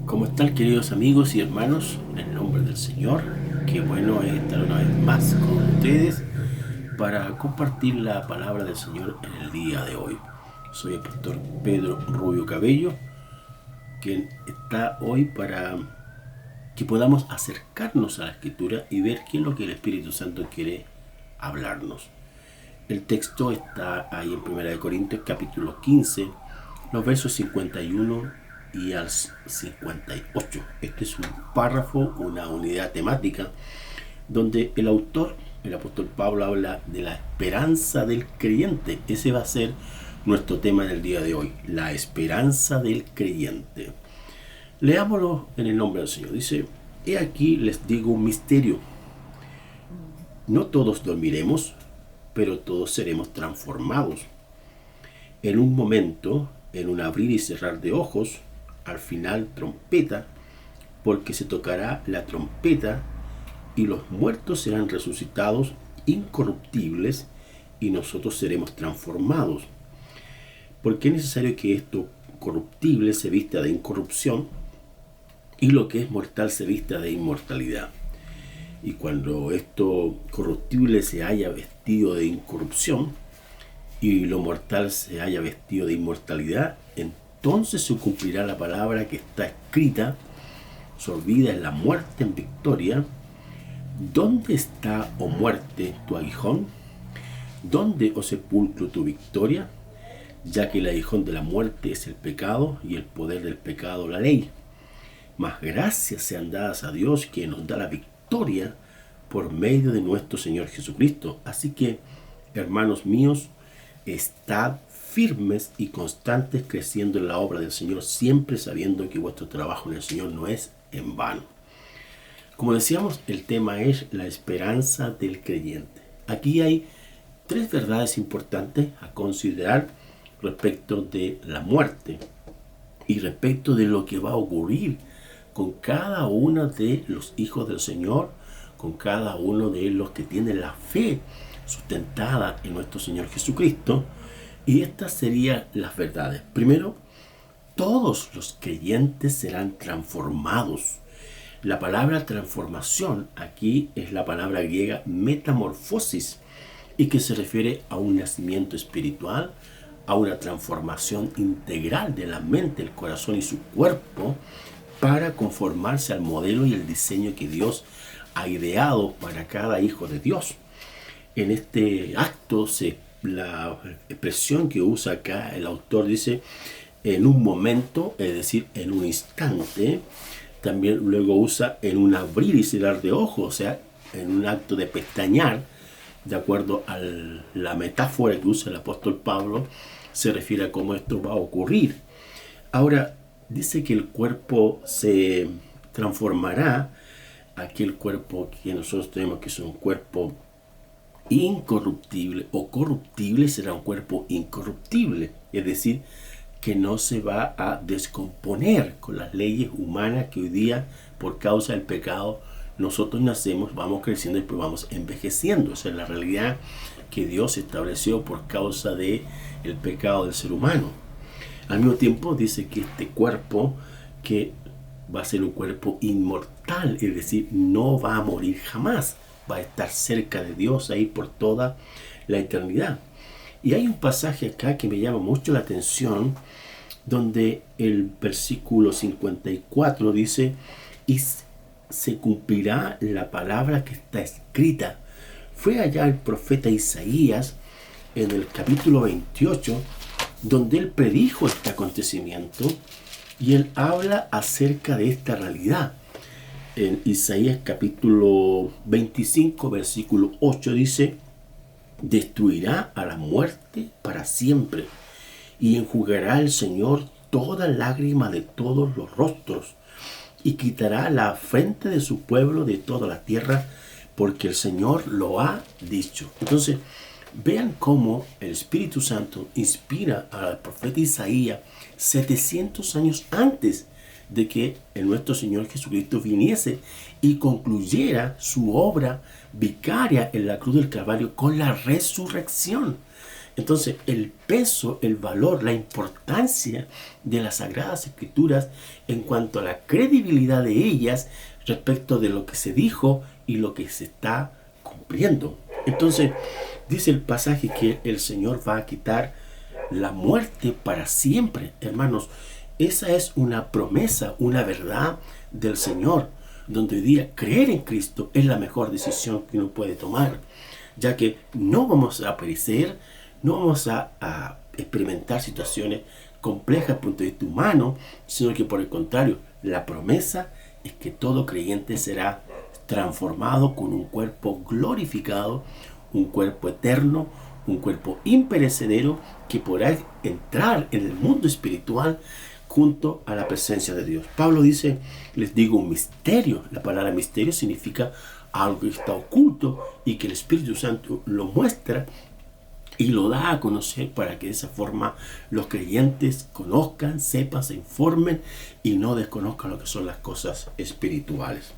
¿Cómo están, queridos amigos y hermanos? En el nombre del Señor, qué bueno es estar una vez más con ustedes para compartir la palabra del Señor en el día de hoy. Soy el pastor Pedro Rubio Cabello, quien está hoy para que podamos acercarnos a la Escritura y ver qué es lo que el Espíritu Santo quiere hablarnos. El texto está ahí en 1 Corintios capítulo 15, los versos 51 y al 58. Este es un párrafo, una unidad temática, donde el autor, el apóstol Pablo, habla de la esperanza del creyente. Ese va a ser nuestro tema en el día de hoy, la esperanza del creyente. Leámoslo en el nombre del Señor. Dice: he aquí les digo un misterio. No todos dormiremos, pero todos seremos transformados. En un momento, en un abrir y cerrar de ojos, al final trompeta, porque se tocará la trompeta y los muertos serán resucitados incorruptibles y nosotros seremos transformados. Porque es necesario que esto corruptible se vista de incorrupción y lo que es mortal se vista de inmortalidad. Y cuando esto corruptible se haya vestido de incorrupción y lo mortal se haya vestido de inmortalidad, entonces se cumplirá la palabra que está escrita: sorbida es la muerte en victoria. ¿Dónde está, oh muerte, tu aguijón? ¿Dónde, oh sepulcro, tu victoria? Ya que el aguijón de la muerte es el pecado y el poder del pecado la ley. Mas gracias sean dadas a Dios, que nos da la victoria por medio de nuestro Señor Jesucristo. Así que, hermanos míos, estad firmes y constantes, creciendo en la obra del Señor, siempre sabiendo que vuestro trabajo en el Señor no es en vano. Como decíamos, el tema es la esperanza del creyente. Aquí hay tres verdades importantes a considerar respecto de la muerte y respecto de lo que va a ocurrir con cada uno de los hijos del Señor, con cada uno de los que tienen la fe sustentada en nuestro Señor Jesucristo. Y estas serían las verdades. Primero, todos los creyentes serán transformados. La palabra transformación aquí es la palabra griega metamorfosis, y que se refiere a un nacimiento espiritual, a una transformación integral de la mente, el corazón y su cuerpo para conformarse al modelo y el diseño que Dios ha ideado para cada hijo de Dios. En este acto, la expresión que usa acá el autor dice en un momento, es decir, en un instante. También luego usa en un abrir y cerrar de ojos, o sea, en un acto de pestañear, de acuerdo a la metáfora que usa el apóstol Pablo, se refiere a cómo esto va a ocurrir. Ahora, dice que el cuerpo se transformará, aquel cuerpo que nosotros tenemos, que es un cuerpo incorruptible o corruptible, será un cuerpo incorruptible, es decir, que no se va a descomponer con las leyes humanas que hoy día, por causa del pecado, nosotros nacemos, vamos creciendo y pues vamos envejeciendo. Esa es la realidad que Dios estableció por causa del pecado del ser humano. Al mismo tiempo dice que este cuerpo, que va a ser un cuerpo inmortal, es decir, no va a morir jamás, va a estar cerca de Dios ahí por toda la eternidad. Y hay un pasaje acá que me llama mucho la atención, donde el versículo 54 dice: y se cumplirá la palabra que está escrita. Fue allá el profeta Isaías en el capítulo 28, donde él predijo este acontecimiento y él habla acerca de esta realidad. En Isaías capítulo 25, versículo 8 dice: destruirá a la muerte para siempre, y enjugará el Señor toda lágrima de todos los rostros, y quitará la frente de su pueblo de toda la tierra, porque el Señor lo ha dicho. Entonces, vean cómo el Espíritu Santo inspira al profeta Isaías 700 años antes de que nuestro Señor Jesucristo viniese y concluyera su obra vicaria en la cruz del Calvario con la resurrección. Entonces, el peso, el valor, la importancia de las Sagradas Escrituras en cuanto a la credibilidad de ellas respecto de lo que se dijo y lo que se está cumpliendo. Entonces, dice el pasaje que el Señor va a quitar la muerte para siempre. Hermanos, esa es una promesa, una verdad del Señor, donde hoy día creer en Cristo es la mejor decisión que uno puede tomar, ya que no vamos a perecer, no vamos a experimentar situaciones complejas desde el punto de vista humano, sino que por el contrario, la promesa es que todo creyente será transformado con un cuerpo glorificado, un cuerpo eterno, un cuerpo imperecedero que podrá entrar en el mundo espiritual junto a la presencia de Dios. Pablo dice, les digo un misterio. La palabra misterio significa algo que está oculto y que el Espíritu Santo lo muestra y lo da a conocer para que de esa forma los creyentes conozcan, sepan, se informen y no desconozcan lo que son las cosas espirituales.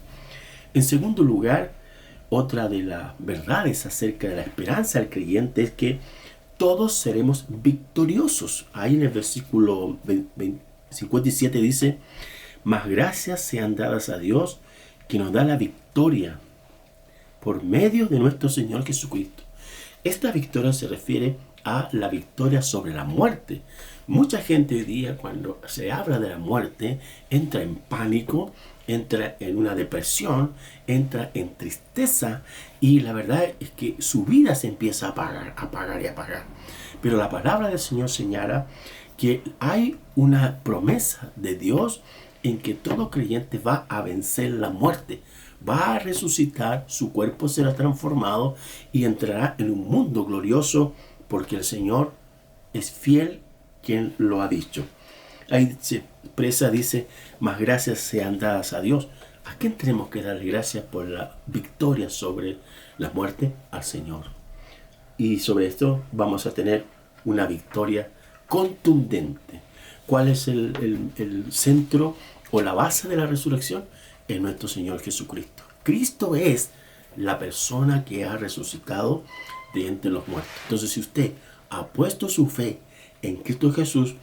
En segundo lugar, otra de las verdades acerca de la esperanza del creyente es que todos seremos victoriosos. Ahí en el versículo 57 dice, mas gracias sean dadas a Dios que nos da la victoria por medio de nuestro Señor Jesucristo. Esta victoria se refiere a la victoria sobre la muerte. Mucha gente hoy día, cuando se habla de la muerte, entra en pánico, entra en una depresión, entra en tristeza, y la verdad es que su vida se empieza a apagar. Pero la palabra del Señor señala que hay una promesa de Dios en que todo creyente va a vencer la muerte, va a resucitar, su cuerpo será transformado y entrará en un mundo glorioso porque el Señor es fiel quien lo ha dicho. Ahí se expresa, dice, más gracias sean dadas a Dios. ¿A quién tenemos que darle gracias por la victoria sobre la muerte? Al Señor. Y sobre esto vamos a tener una victoria contundente. ¿Cuál es el centro o la base de la resurrección? En nuestro Señor Jesucristo. Cristo es la persona que ha resucitado de entre los muertos. Entonces, si usted ha puesto su fe en Cristo Jesús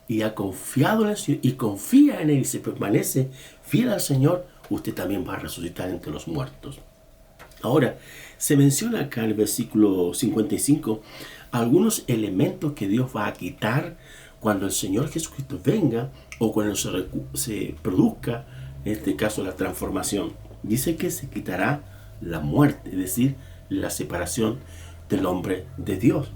y ha confiado en el Señor y confía en Él y se permanece fiel al Señor, usted también va a resucitar entre los muertos. Ahora, se menciona acá en el versículo 55 algunos elementos que Dios va a quitar cuando el Señor Jesucristo venga o cuando se produzca, en este caso, la transformación. Dice que se quitará la muerte, es decir, la separación del hombre de Dios.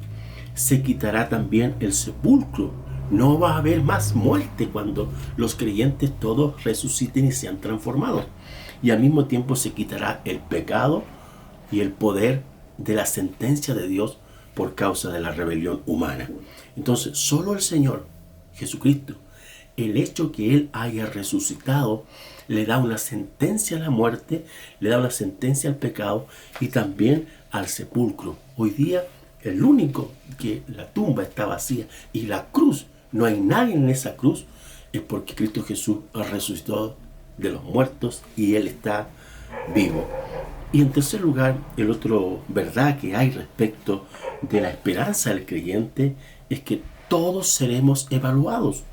Se quitará también el sepulcro. No va a haber más muerte cuando los creyentes todos resuciten y sean transformados. Y al mismo tiempo se quitará el pecado y el poder de la sentencia de Dios por causa de la rebelión humana. Entonces, solo el Señor Jesucristo, el hecho que Él haya resucitado, le da una sentencia a la muerte, le da una sentencia al pecado y también al sepulcro. Hoy día, el único que la tumba está vacía y la cruz, no hay nadie en esa cruz, es porque Cristo Jesús resucitó de los muertos y Él está vivo. Y en tercer lugar, el otro verdad que hay respecto de la esperanza del creyente es que todos seremos evaluados.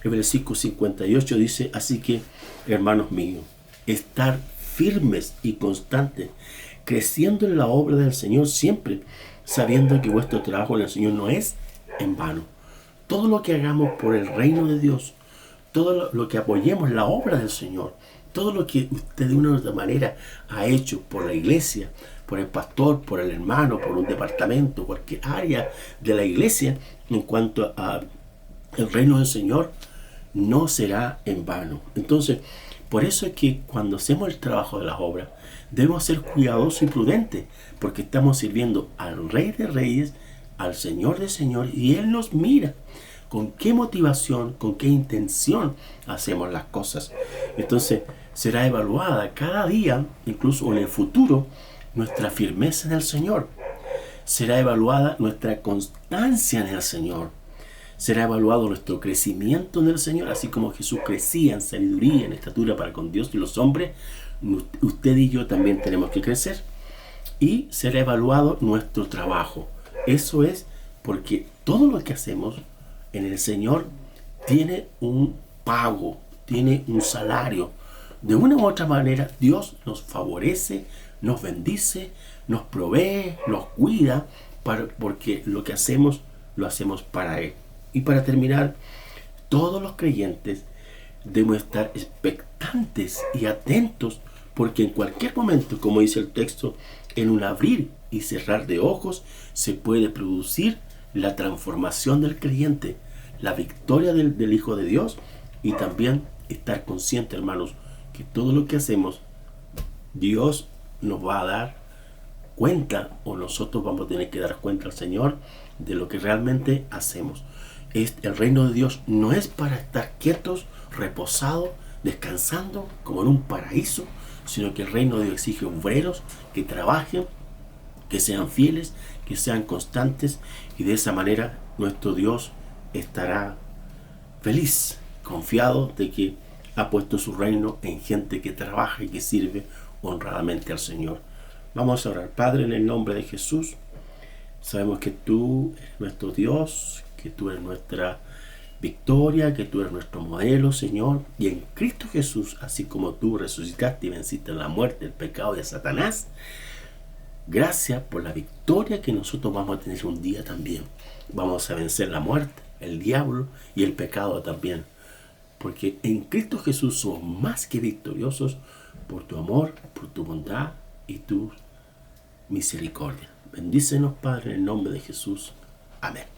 El versículo 58 dice, así que, hermanos míos, estar firmes y constantes, creciendo en la obra del Señor siempre, sabiendo que vuestro trabajo en el Señor no es en vano. Todo lo que hagamos por el reino de Dios, todo lo que apoyemos la obra del Señor, todo lo que usted de una u otra manera ha hecho por la iglesia, por el pastor, por el hermano, por un departamento, cualquier área de la iglesia, en cuanto a el reino del Señor, no será en vano. Entonces, por eso es que cuando hacemos el trabajo de las obras, debemos ser cuidadosos y prudentes, porque estamos sirviendo al Rey de Reyes, al Señor de Señores, y Él nos mira con qué motivación, con qué intención hacemos las cosas. Entonces, será evaluada cada día, incluso en el futuro, nuestra firmeza en el Señor. Será evaluada nuestra constancia en el Señor. Será evaluado nuestro crecimiento en el Señor, así como Jesús crecía en sabiduría, en estatura para con Dios y los hombres. Usted y yo también tenemos que crecer. Y será evaluado nuestro trabajo. Eso es porque todo lo que hacemos en el Señor tiene un pago, tiene un salario. De una u otra manera, Dios nos favorece, nos bendice, nos provee, nos cuida, porque lo que hacemos, lo hacemos para Él. Y para terminar, todos los creyentes debemos estar expectantes y atentos, porque en cualquier momento, como dice el texto, en un abrir y cerrar de ojos se puede producir la transformación del creyente, la victoria del Hijo de Dios, y también estar consciente, hermanos, que todo lo que hacemos, Dios nos va a dar cuenta, o nosotros vamos a tener que dar cuenta al Señor de lo que realmente hacemos. El reino de Dios no es para estar quietos, reposados, descansando como en un paraíso, sino que el reino de Dios exige obreros que trabajen, que sean fieles, que sean constantes, y de esa manera nuestro Dios estará feliz, confiado de que ha puesto su reino en gente que trabaja y que sirve honradamente al Señor. Vamos a orar. Padre, en el nombre de Jesús, sabemos que tú eres nuestro Dios, que tú eres nuestra victoria, que tú eres nuestro modelo, Señor, y en Cristo Jesús, así como tú resucitaste y venciste la muerte, el pecado y a Satanás, gracias por la victoria que nosotros vamos a tener un día también. Vamos a vencer la muerte, el diablo y el pecado también, porque en Cristo Jesús somos más que victoriosos por tu amor, por tu bondad y tu misericordia. Bendícenos, Padre, en el nombre de Jesús. Amén.